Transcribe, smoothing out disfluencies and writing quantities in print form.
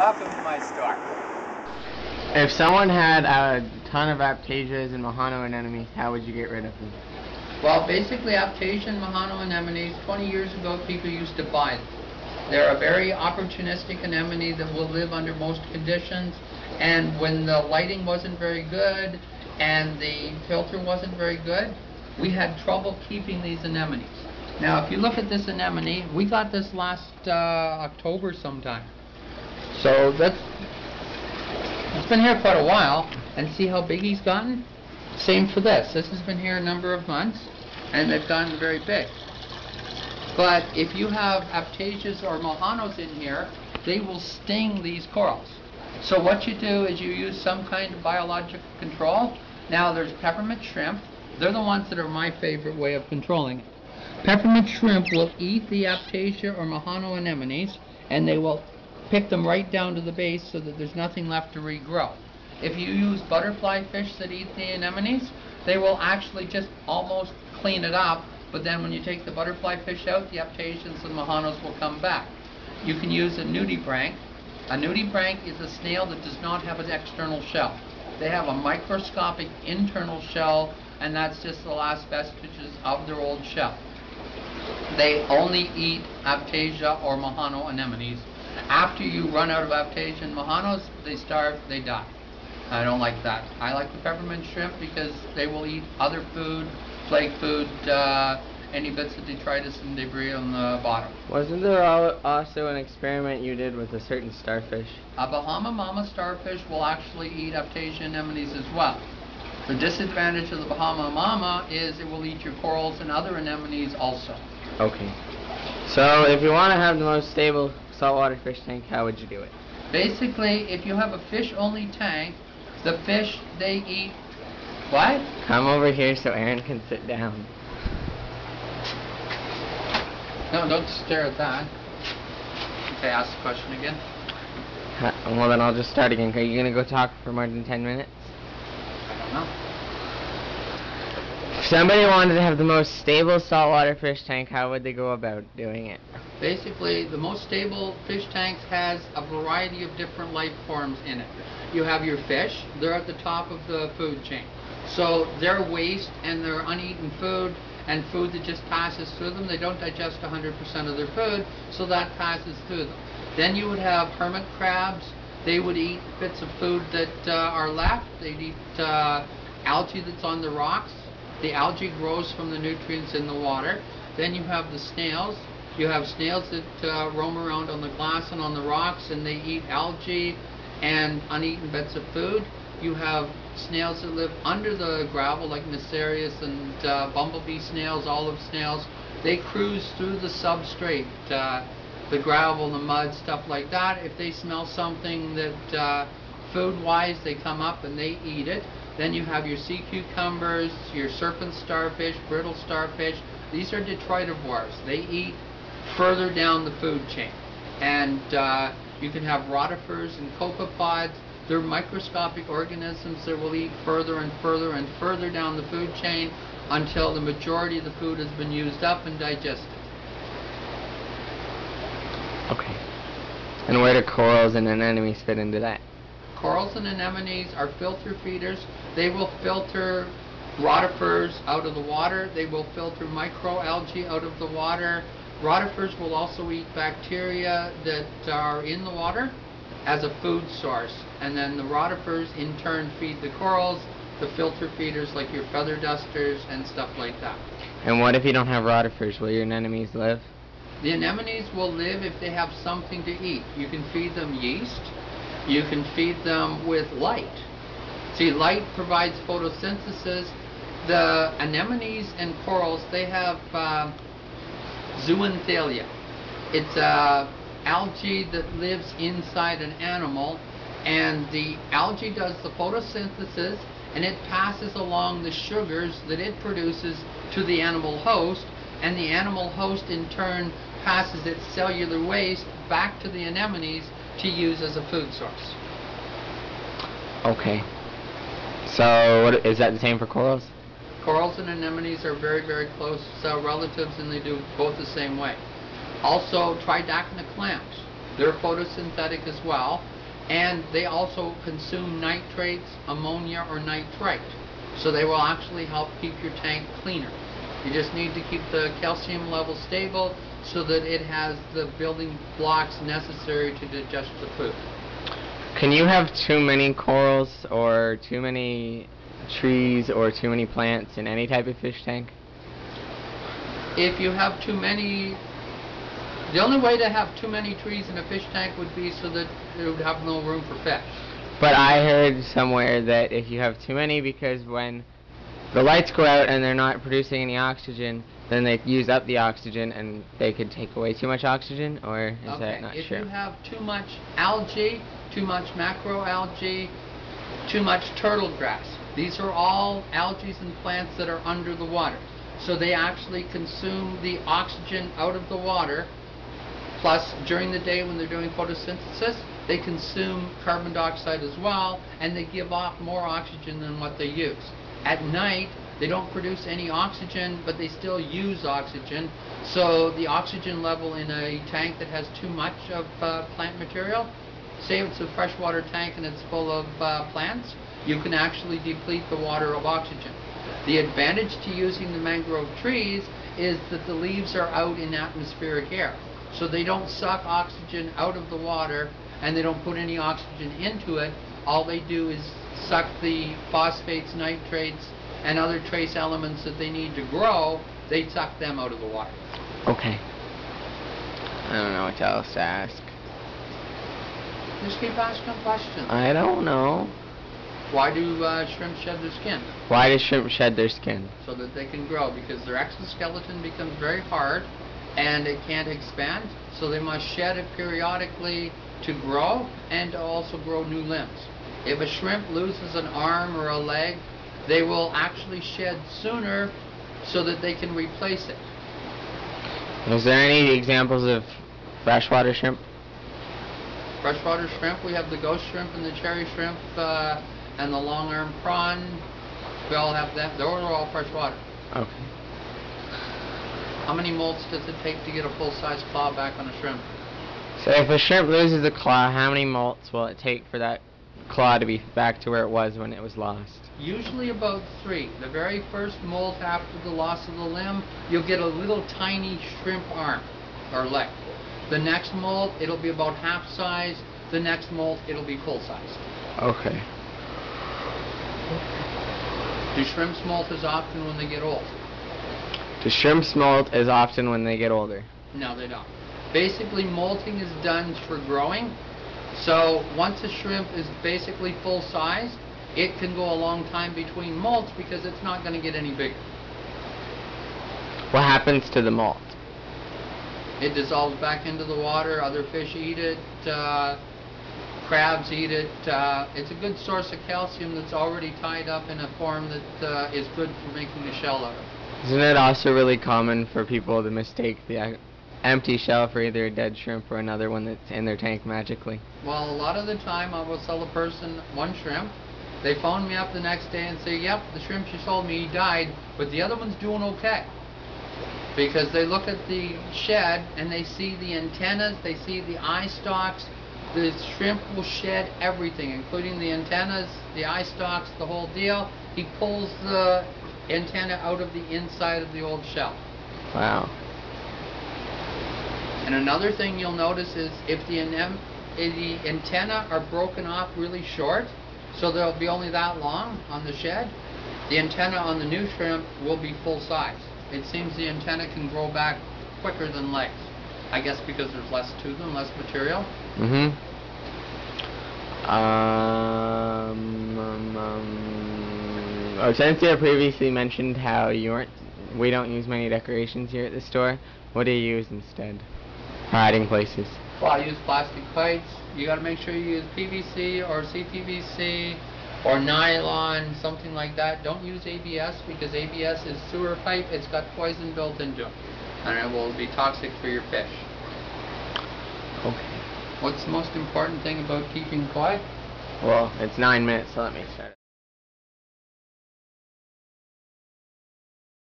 welcome to my store. If someone had a ton of aptasias and Mojano anemones, how would you get rid of them? Well, basically, aptasia and Mojano anemones, 20 years ago, people used to buy them. They're a very opportunistic anemone that will live under most conditions, and when the lighting wasn't very good and the filter wasn't very good, we had trouble keeping these anemones. Now, if you look at this anemone, we got this last October sometime. So it's been here quite a while, and see how big he's gotten? Same for this. This has been here a number of months, and they've gotten very big. But if you have aptasias or Mojanos in here, they will sting these corals. So what you do is you use some kind of biological control. Now there's peppermint shrimp. They're the ones that are my favorite way of controlling it. Peppermint shrimp will eat the aptasia or Mojano anemones, and they will pick them right down to the base so that there's nothing left to regrow. If you use butterfly fish that eat the anemones, they will actually just almost clean it up, but then when you take the butterfly fish out, the aptasias and Mojanos will come back. You can use a nudibranch. A nudibranch is a snail that does not have an external shell. They have a microscopic internal shell, and that's just the last vestiges of their old shell. They only eat aptasia or Mojano anemones. After you run out of aptasia and Mojanos, they starve, they die. I don't like that. I like the peppermint shrimp because they will eat other food, plague food, any bits of detritus and debris on the bottom. Wasn't there also an experiment you did with a certain starfish? A Bahama mama starfish will actually eat aptasia anemones as well. The disadvantage of the Bahama mama is it will eat your corals and other anemones also. Okay. So if you want to have the most stable saltwater fish tank, how would you do it? Basically, if you have a fish-only tank, the fish they eat... What? Come over here so Aaron can sit down. No, don't stare at that. Okay, ask the question again. Well, then I'll just start again. Are you going to go talk for more than 10 minutes? I don't know. If somebody wanted to have the most stable saltwater fish tank, how would they go about doing it? Basically, the most stable fish tanks has a variety of different life forms in it. You have your fish, they're at the top of the food chain. So their waste and their uneaten food and food that just passes through them, they don't digest 100% of their food, so that passes through them. Then you would have hermit crabs. They would eat bits of food that are left. They'd eat algae that's on the rocks. The algae grows from the nutrients in the water. Then you have the snails. You have snails that roam around on the glass and on the rocks, and they eat algae and uneaten bits of food. You have snails that live under the gravel, like Necarius and bumblebee snails, olive snails. They cruise through the substrate, the gravel, the mud, stuff like that. If they smell something that food-wise, they come up and they eat it. Then you have your sea cucumbers, your serpent starfish, brittle starfish. These are detritivores. They eat further down the food chain. And you can have rotifers and copepods. They're microscopic organisms that will eat further and further and further down the food chain until the majority of the food has been used up and digested. Okay. And where do corals and anemones fit into that? Corals and anemones are filter feeders. They will filter rotifers out of the water. They will filter microalgae out of the water. Rotifers will also eat bacteria that are in the water as a food source. And then the rotifers in turn feed the corals, the filter feeders like your feather dusters and stuff like that. And what if you don't have rotifers? Will your anemones live? The anemones will live if they have something to eat. You can feed them yeast. You can feed them with light. See, light provides photosynthesis. The anemones and corals, they have zooanthelia. It's algae that lives inside an animal, and the algae does the photosynthesis, and it passes along the sugars that it produces to the animal host, and the animal host in turn passes its cellular waste back to the anemones to use as a food source. Okay. So, is that the same for corals? Corals and anemones are very, very close relatives, and they do both the same way. Also, Tridacna clams. They're photosynthetic as well, and they also consume nitrates, ammonia, or nitrite. So they will actually help keep your tank cleaner. You just need to keep the calcium level stable so that it has the building blocks necessary to digest the food. Can you have too many corals or too many trees or too many plants in any type of fish tank? If you have too many, the only way to have too many trees in a fish tank would be so that it would have no room for fish. But I heard somewhere that if you have too many, because when the lights go out and they're not producing any oxygen, then they use up the oxygen and they could take away too much oxygen, or is that not if true? you have too much algae, too much macroalgae, too much turtle grass, these are all algae and plants that are under the water. So they actually consume the oxygen out of the water, plus during the day when they're doing photosynthesis, they consume carbon dioxide as well, and they give off more oxygen than what they use. At night, they don't produce any oxygen, but they still use oxygen. So the oxygen level in a tank that has too much of plant material, say it's a freshwater tank and it's full of plants, you can actually deplete the water of oxygen. The advantage to using the mangrove trees is that the leaves are out in atmospheric air. So they don't suck oxygen out of the water and they don't put any oxygen into it. All they do is suck the phosphates, nitrates, and other trace elements that they need to grow. They suck them out of the water. Okay. I don't know what else to ask. Just keep asking questions. I don't know. Why do shrimp shed their skin? Why do shrimp shed their skin? So that they can grow, because their exoskeleton becomes very hard and it can't expand. So they must shed it periodically to grow and to also grow new limbs. If a shrimp loses an arm or a leg, they will actually shed sooner so that they can replace it. Is there any examples of freshwater shrimp? Freshwater shrimp, we have the ghost shrimp and the cherry shrimp and the long-armed prawn. We all have that. Those are all freshwater. Okay. How many molts does it take to get a full-size claw back on a shrimp? So if a shrimp loses a claw, how many molts will it take for that claw to be back to where it was when it was lost? Usually about 3. The very first molt after the loss of the limb, you'll get a little tiny shrimp arm or leg. The next molt, it'll be about half size. The next molt, it'll be full size. Okay. Do shrimps molt as often when they get old? Do shrimps molt as often when they get older? No, they don't. Basically, molting is done for growing. So once a shrimp is basically full size, it can go a long time between molts because it's not going to get any bigger. What happens to the molt? It dissolves back into the water. Other fish eat it. Crabs eat it. It's a good source of calcium that's already tied up in a form that is good for making a shell out of. Isn't it also really common for people to mistake the empty shell for either a dead shrimp or another one that's in their tank magically? Well, a lot of the time I will sell a person one shrimp. They phone me up the next day and say, yep, the shrimp you sold me, he died, but the other one's doing okay. Because they look at the shed and they see the antennas, they see the eye stalks. The shrimp will shed everything, including the antennas, the eye stalks, the whole deal. He pulls the antenna out of the inside of the old shell. Wow. And another thing you'll notice is if the antenna are broken off really short, so they'll be only that long on the shed, the antenna on the new shrimp will be full size. It seems the antenna can grow back quicker than legs. I guess because there's less to them, less material. Mm-hmm. Since you previously mentioned how we don't use many decorations here at the store, what do you use instead for hiding places? Well, I use plastic pipes. You got to make sure you use PVC or CPVC or nylon, something like that. Don't use ABS because ABS is sewer pipe. It's got poison built into it, and it will be toxic for your fish. Okay. What's the most important thing about keeping quiet? Well, it's 9 minutes, so let me start.